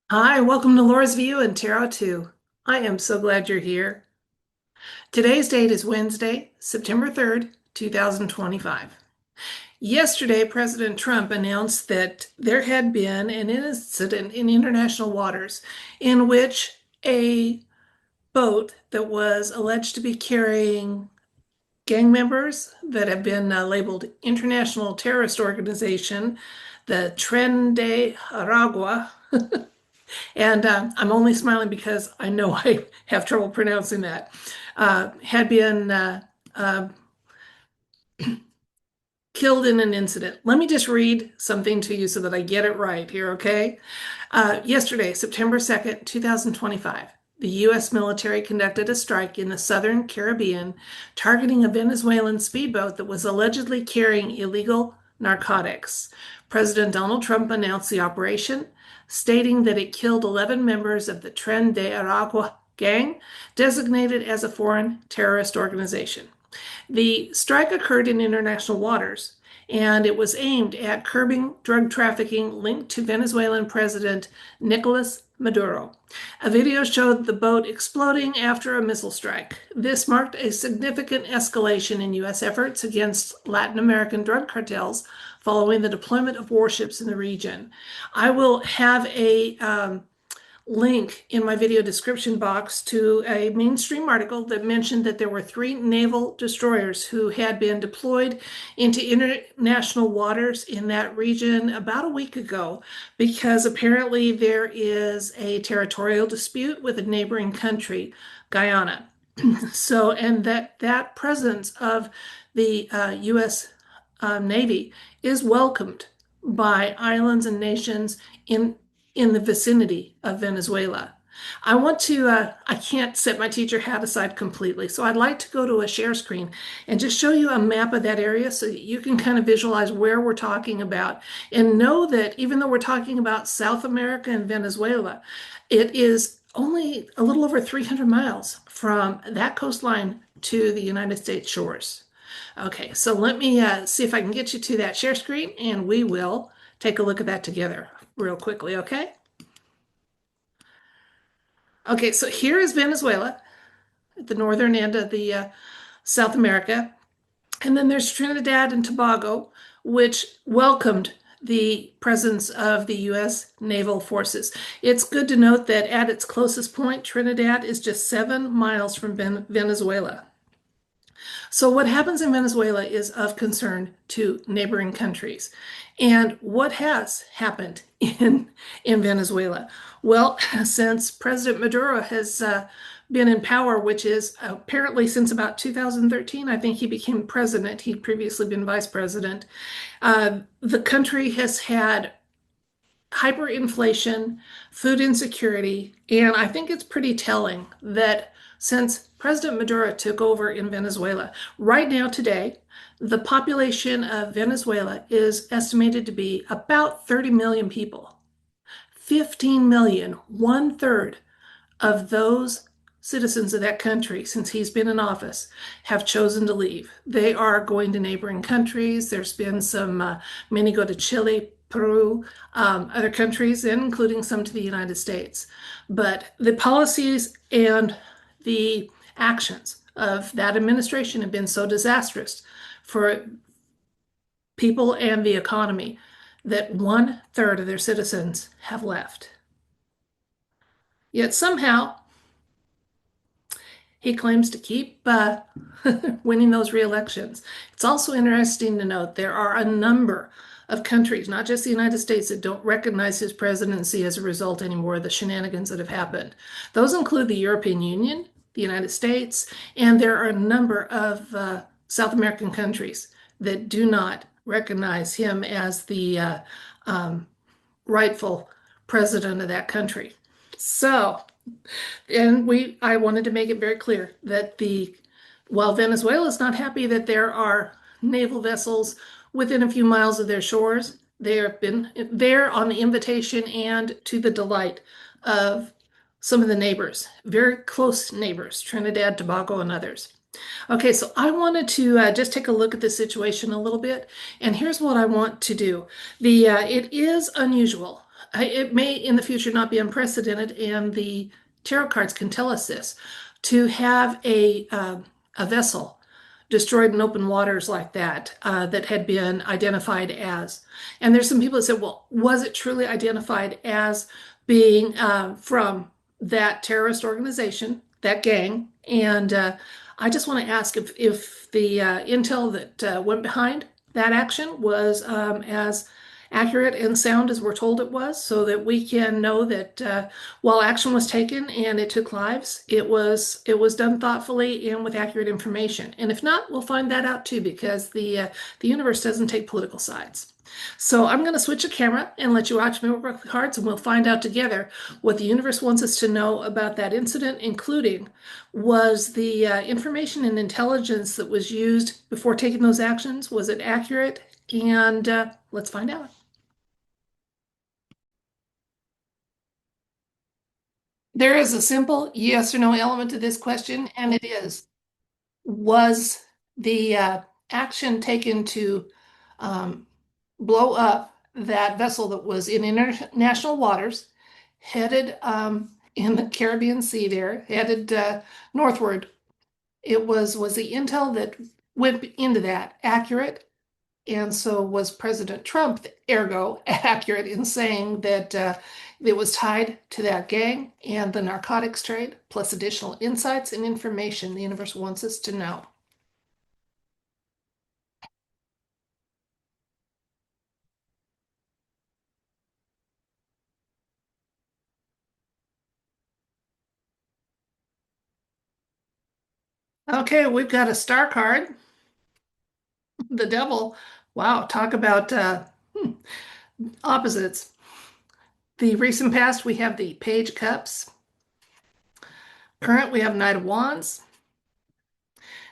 Hi, welcome to Laura's View and Tarot 2. I am so glad you're here. Today's date is Wednesday, September 3rd, 2025. Yesterday, President Trump announced that there had been an incident in international waters in which a boat that was alleged to be carrying gang members that have been labeled International Terrorist Organization, the Tren de Aragua. And I'm only smiling because I know I have trouble pronouncing that. Had been killed in an incident. Let me just read something to you so that I get it right here, okay? Yesterday, September 2nd, 2025, the U.S. military conducted a strike in the southern Caribbean targeting a Venezuelan speedboat that was allegedly carrying illegal narcotics. President Donald Trump announced the operation, stating that it killed 11 members of the Tren de Aragua gang, designated as a foreign terrorist organization. The strike occurred in international waters, and it was aimed at curbing drug trafficking linked to Venezuelan President Nicolás Maduro. A video showed the boat exploding after a missile strike. This marked a significant escalation in U.S. efforts against Latin American drug cartels following the deployment of warships in the region. I will have a link in my video description box to a mainstream article that mentioned that there were three naval destroyers who had been deployed into international waters in that region about a week ago because apparently there is a territorial dispute with a neighboring country, Guyana. So, and that presence of the U.S. Navy is welcomed by islands and nations in the vicinity of Venezuela. I can't set my teacher hat aside completely, so I'd like to go to a share screen and just show you a map of that area so that you can kind of visualize where we're talking about and know that even though we're talking about South America and Venezuela, it is only a little over 300 miles from that coastline to the United States shores. Okay, so let me see if I can get you to that share screen and we will take a look at that together real quickly, okay? Okay, so here is Venezuela at the northern end of the South America. And then there's Trinidad and Tobago, which welcomed the presence of the U.S. naval forces. It's good to note that at its closest point, Trinidad is just 7 miles from Venezuela. So, what happens in Venezuela is of concern to neighboring countries. And what has happened in Venezuela? Well, since President Maduro has been in power, which is apparently since about 2013, I think he became president. He'd previously been vice president. The country has had hyperinflation, food insecurity, and I think it's pretty telling that since President Maduro took over in Venezuela, right now, today, the population of Venezuela is estimated to be about 30 million people. 15 million, one third of those citizens of that country, since he's been in office, have chosen to leave. They are going to neighboring countries. There's been some, many go to Chile, Peru, other countries, and including some to the United States. But the policies and the actions of that administration have been so disastrous for people and the economy that one third of their citizens have left. Yet somehow he claims to keep winning those re-elections. It's also interesting to note there are a number of countries, not just the United States, that don't recognize his presidency as a result anymore of the shenanigans that have happened. Those include the European Union, the United States, and there are a number of South American countries that do not recognize him as the rightful president of that country. So, I wanted to make it very clear that while Venezuela is not happy that there are naval vessels within a few miles of their shores, they have been there on the invitation and to the delight of some of the neighbors, very close neighbors, Trinidad, Tobago, and others. Okay, so I wanted to just take a look at the situation a little bit, and here's what I want to do. It is unusual it may in the future not be unprecedented, and the tarot cards can tell us this, to have a vessel destroyed in open waters like that, that had been identified as. And there's some people that said, well, was it truly identified as being from that terrorist organization, that gang? And I just want to ask if the intel that went behind that action was as accurate and sound as we're told it was, so that we can know that while action was taken and it took lives, it was done thoughtfully and with accurate information. And if not, we'll find that out too, because the universe doesn't take political sides. So I'm going to switch the camera and let you watch me work the cards, and we'll find out together what the universe wants us to know about that incident, including was the information and intelligence that was used before taking those actions, was it accurate? And let's find out. There is a simple yes or no element to this question, and it is, was the action taken to um, blow up that vessel that was in international waters, headed in the Caribbean Sea there, headed northward? Was the intel that went into that accurate? And so was President Trump, ergo, accurate in saying that it was tied to that gang and the narcotics trade, plus additional insights and information the universe wants us to know? Okay, we've got a star card, the devil. Wow, talk about opposites. The recent past, we have the Page of Cups. Current, we have Knight of Wands.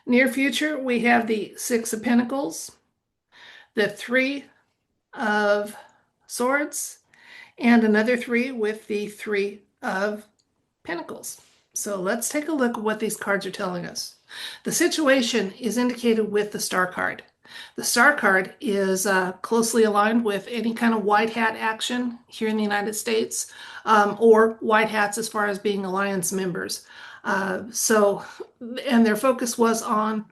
Near future, we have the Six of Pentacles, the Three of Swords, and another three with the Three of Pentacles. So let's take a look at what these cards are telling us. The situation is indicated with the Star card. The Star card is closely aligned with any kind of white hat action here in the United States, or white hats as far as being alliance members. And their focus was on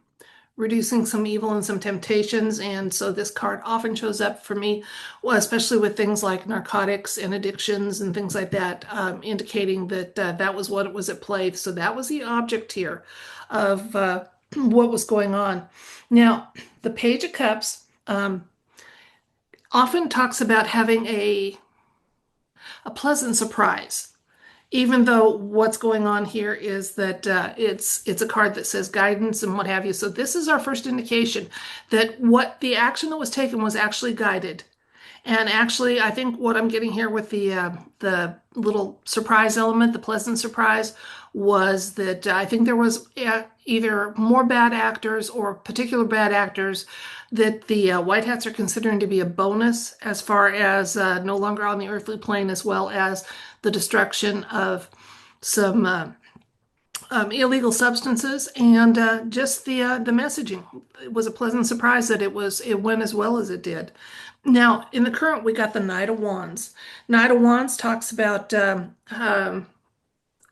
reducing some evil and some temptations. And so this card often shows up for me, well, especially with things like narcotics and addictions and things like that, indicating that that was what it was at play. So that was the object here of what was going on. Now, the Page of Cups often talks about having a pleasant surprise, even though what's going on here is that it's a card that says guidance and what have you. So this is our first indication that what the action that was taken was actually guided. And actually, I think what I'm getting here with the little surprise element, the pleasant surprise, was that I think there was either more bad actors or particular bad actors that the White Hats are considering to be a bonus as far as no longer on the earthly plane, as well as the destruction of some illegal substances, and just the messaging. It was a pleasant surprise that it went as well as it did. Now, in the current, we got the Knight of Wands. Knight of Wands talks about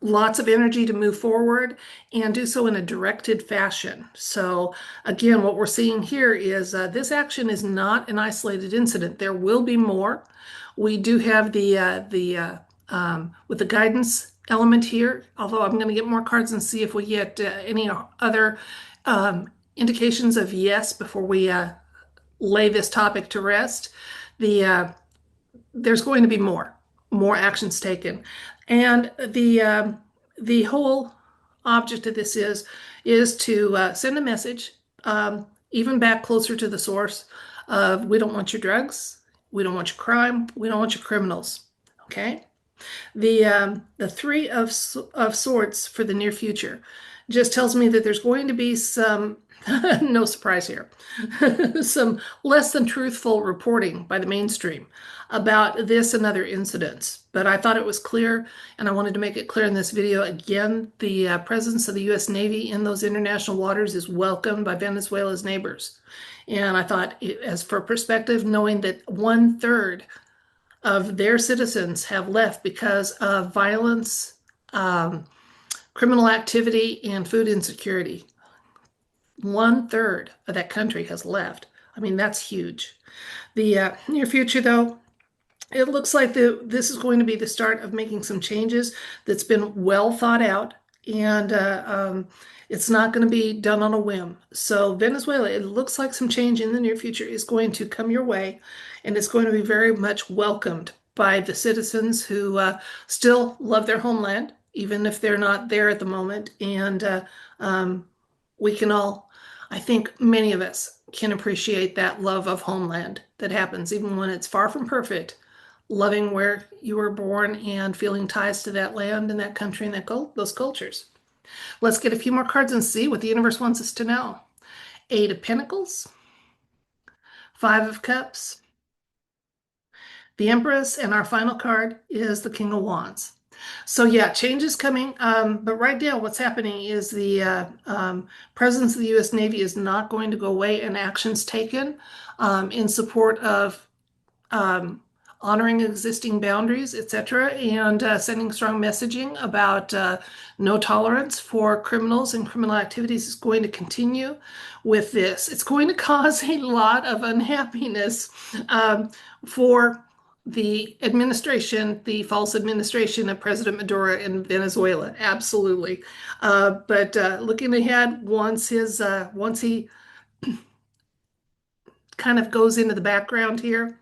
lots of energy to move forward and do so in a directed fashion. So again, what we're seeing here is this action is not an isolated incident. There will be more. We do have with the guidance element here, although I'm going to get more cards and see if we get any other indications of yes before we lay this topic to rest. There's going to be more actions taken, and the whole object of this is to send a message, even back closer to the source of, we don't want your drugs, we don't want your crime, we don't want your criminals. Okay. The Three of Swords for the near future just tells me that there's going to be some, no surprise here, some less than truthful reporting by the mainstream about this and other incidents. But I thought it was clear, and I wanted to make it clear in this video. Again, the presence of the U.S. Navy in those international waters is welcomed by Venezuela's neighbors. And I thought, as for perspective, knowing that 1/3 of their citizens have left because of violence, um, criminal activity, and food insecurity. 1/3 of that country has left. I mean, that's huge. The near future, though, it looks like this is going to be the start of making some changes that's been well thought out, and it's not going to be done on a whim. So, Venezuela, it looks like some change in the near future is going to come your way, and it's going to be very much welcomed by the citizens who still love their homeland, even if they're not there at the moment. And um, we can all, I think many of us can appreciate that love of homeland that happens, even when it's far from perfect, loving where you were born and feeling ties to that land and that country and those cultures. Let's get a few more cards and see what the universe wants us to know. Eight of Pentacles, Five of Cups, the Empress, and our final card is the King of Wands. So yeah, change is coming. But right now, what's happening is the presence of the U.S. Navy is not going to go away, and actions taken in support of um, honoring existing boundaries, etc., and sending strong messaging about no tolerance for criminals and criminal activities is going to continue with this. It's going to cause a lot of unhappiness for the administration, the false administration of President Maduro in Venezuela. Absolutely. But looking ahead, once he kind of goes into the background here,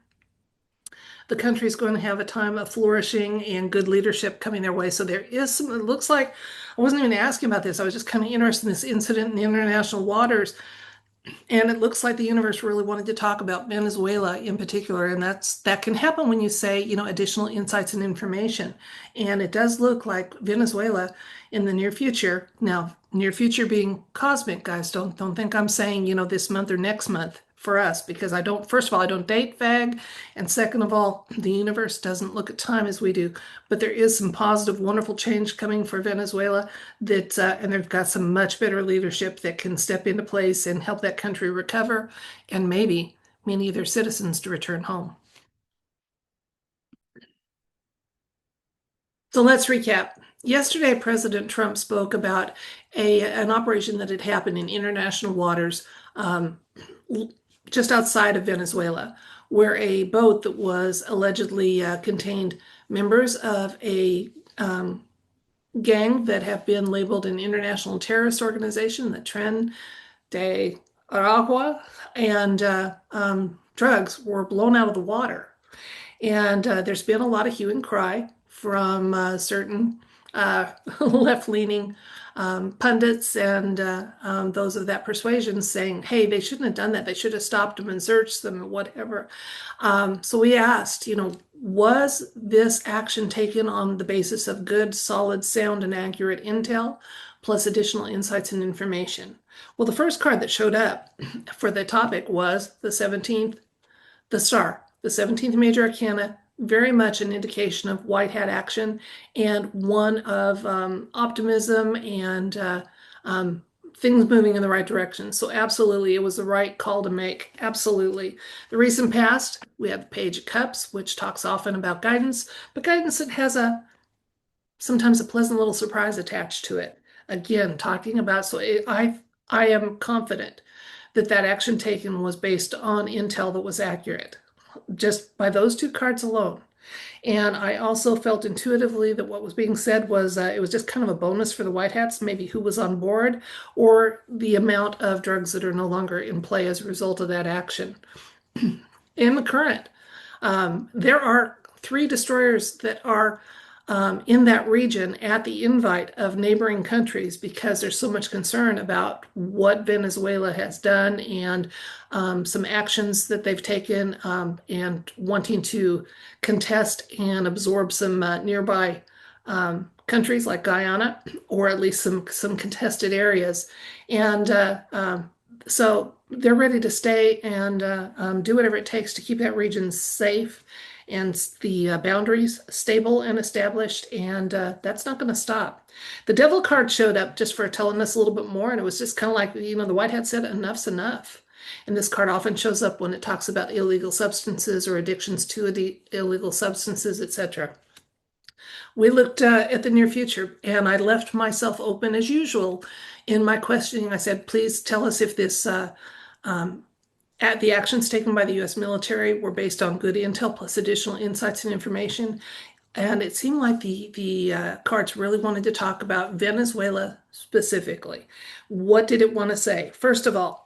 the country is going to have a time of flourishing and good leadership coming their way. So there is some, it looks like, I wasn't even asking about this. I was just kind of interested in this incident in the international waters. And it looks like the universe really wanted to talk about Venezuela in particular. And that can happen when you say, additional insights and information. And it does look like Venezuela in the near future. Now, near future being cosmic, guys. Don't think I'm saying, this month or next month for us, because first of all, I don't date fag, and second of all, the universe doesn't look at time as we do. But there is some positive, wonderful change coming for Venezuela and they've got some much better leadership that can step into place and help that country recover, and maybe many of their citizens to return home. So let's recap. Yesterday, President Trump spoke about an operation that had happened in international waters just outside of Venezuela, where a boat that was allegedly contained members of a gang that have been labeled an international terrorist organization, the Tren de Aragua, and drugs were blown out of the water. And there's been a lot of hue and cry from certain left-leaning pundits and those of that persuasion saying, hey, they shouldn't have done that. They should have stopped them and searched them and whatever. So we asked, was this action taken on the basis of good, solid, sound, and accurate intel, plus additional insights and information? Well, the first card that showed up for the topic was the 17th, the star, the 17th major arcana, very much an indication of white hat action and one of optimism and things moving in the right direction. So absolutely, it was the right call to make. Absolutely. The recent past, we have the Page of Cups, which talks often about guidance, but guidance that has sometimes a pleasant little surprise attached to it. Again, talking about, I am confident that action taken was based on intel that was accurate, just by those two cards alone. And I also felt intuitively that what was being said was it was just kind of a bonus for the White Hats, maybe who was on board, or the amount of drugs that are no longer in play as a result of that action. In the current, there are 3 destroyers that are in that region at the invite of neighboring countries because there's so much concern about what Venezuela has done and some actions that they've taken and wanting to contest and absorb some nearby countries like Guyana, or at least some contested areas. And so they're ready to stay and do whatever it takes to keep that region safe and the boundaries stable and established, and that's not going to stop. The Devil card showed up just for telling us a little bit more, and it was just kind of like, the White Hat said, enough's enough. And this card often shows up when it talks about illegal substances or addictions to illegal substances, etc. We looked at the near future, and I left myself open as usual in my questioning. I said, please tell us if this the actions taken by the U.S. military were based on good intel plus additional insights and information. And it seemed like the cards really wanted to talk about Venezuela specifically. What did it want to say? First of all,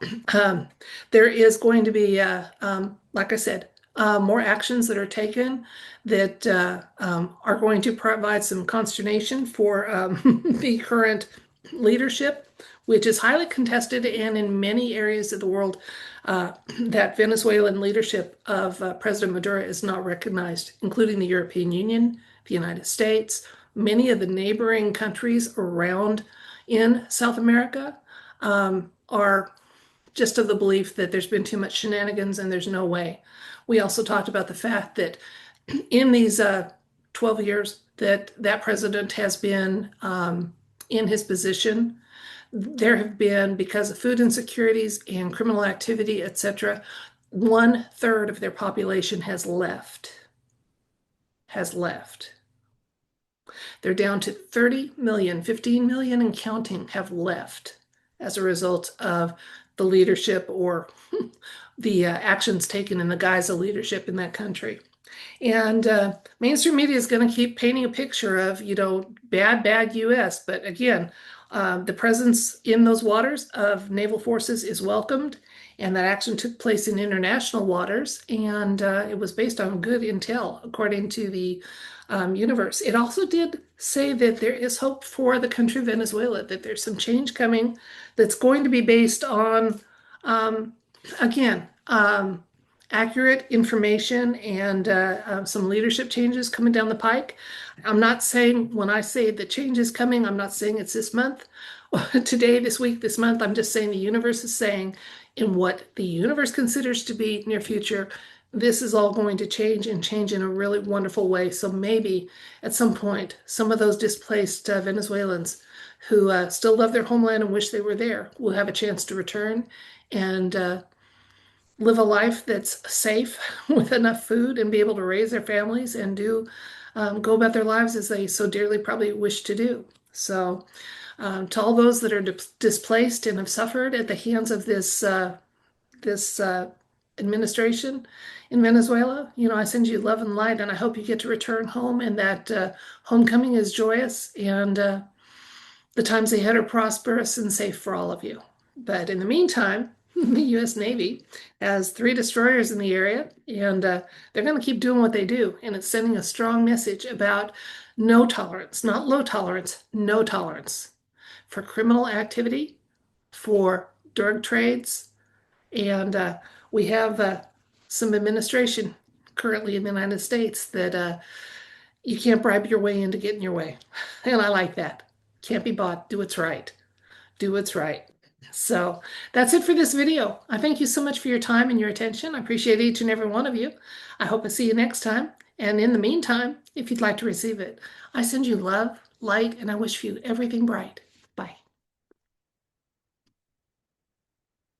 there is going to be, like I said, more actions that are taken that are going to provide some consternation for the current leadership, which is highly contested, and in many areas of the world, that Venezuelan leadership of President Maduro is not recognized, including the European Union, the United States, many of the neighboring countries around in South America are just of the belief that there's been too much shenanigans and there's no way. We also talked about the fact that in these 12 years that president has been in his position, there have been, because of food insecurities and criminal activity, etc., 1/3 of their population has left. They're down to 30 million, 15 million and counting have left as a result of the leadership or the actions taken in the guise of leadership in that country. And mainstream media is going to keep painting a picture of, bad U.S. But again, the presence in those waters of naval forces is welcomed, and that action took place in international waters, and it was based on good intel, according to the universe. It also did say that there is hope for the country of Venezuela, that there's some change coming that's going to be based on, again, accurate information and some leadership changes coming down the pike. I'm not saying, when I say the change is coming, I'm not saying it's this month, today, this week, this month. I'm just saying the universe is saying, in what the universe considers to be near future, this is all going to change, and change in a really wonderful way. So maybe at some point, some of those displaced Venezuelans who still love their homeland and wish they were there will have a chance to return and live a life that's safe with enough food and be able to raise their families and go about their lives as they so dearly probably wish to do. So to all those that are displaced and have suffered at the hands of this administration in Venezuela, I send you love and light, and I hope you get to return home, and that homecoming is joyous, and the times ahead are prosperous and safe for all of you. But in the meantime, the U.S. Navy has 3 destroyers in the area, and they're going to keep doing what they do. And it's sending a strong message about no tolerance, not low tolerance, no tolerance for criminal activity, for drug trades. And we have some administration currently in the United States that you can't bribe your way into getting your way. And I like that. Can't be bought. Do what's right. Do what's right. So that's it for this video. I thank you so much for your time and your attention. I appreciate each and every one of you. I hope I see you next time. And in the meantime, if you'd like to receive it, I send you love, light, and I wish you everything bright.